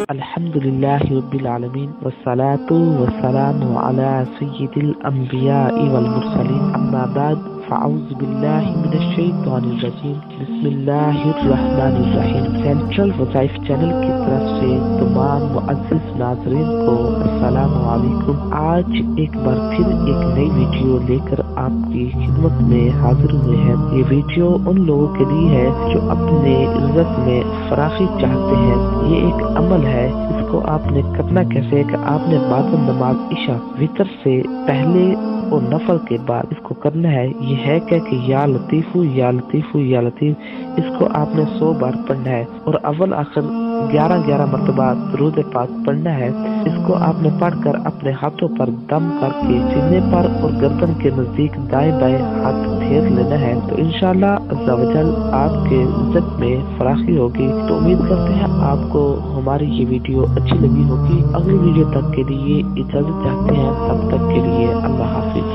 अल्हम्दुलिल्लाहि रब्बिल आलमीन वस्सलातु वस्सलामु अला सय्यिदिल अंबियाइ वल मुरसलीन अम्मा बाद फ़अऊज़ु बिल्लाहि मिनश शैतानिर रजीम बिस्मिल्लाहिर्रहमानिर्रहीम। सेंट्रल वज़ाइफ चैनल की तरफ से तमाम मुअज़्ज़िज़ नाज़रीन को अस्सलामु अलैकुम। आज एक बार फिर एक नई वीडियो लेकर आपकी खिदमत में हाजिर हुए हैं। ये वीडियो उन लोगों के लिए है जो अपने रिज़्क़ में फराखी चाहते हैं। ये एक अमल है, इसको आपने करना कैसे है कि आपने बाद नमाज इशा वितर से पहले और नफल के बाद इसको करना है। ये है कि या लतीफ़ू या लतीफ़ू या लतीफ़, इसको आपने 100 बार पढ़ना है और अव्वल आखिर 11 मरतबा दुरूद पाक पढ़ना है। इसको आपने पढ़कर अपने हाथों पर दम करके सीने पर और गर्दन के नजदीक दाएं बाएं हाथ फेर लेना है। तो इंशाअल्लाह अज़्ज़ा वजल आपके रिज़्क़ में फराखी होगी। तो उम्मीद करते हैं आपको हमारी ये वीडियो अच्छी लगी होगी। अगली वीडियो तक के लिए इजाजत चाहते हैं, तब तक के लिए अल्लाह हाफिज।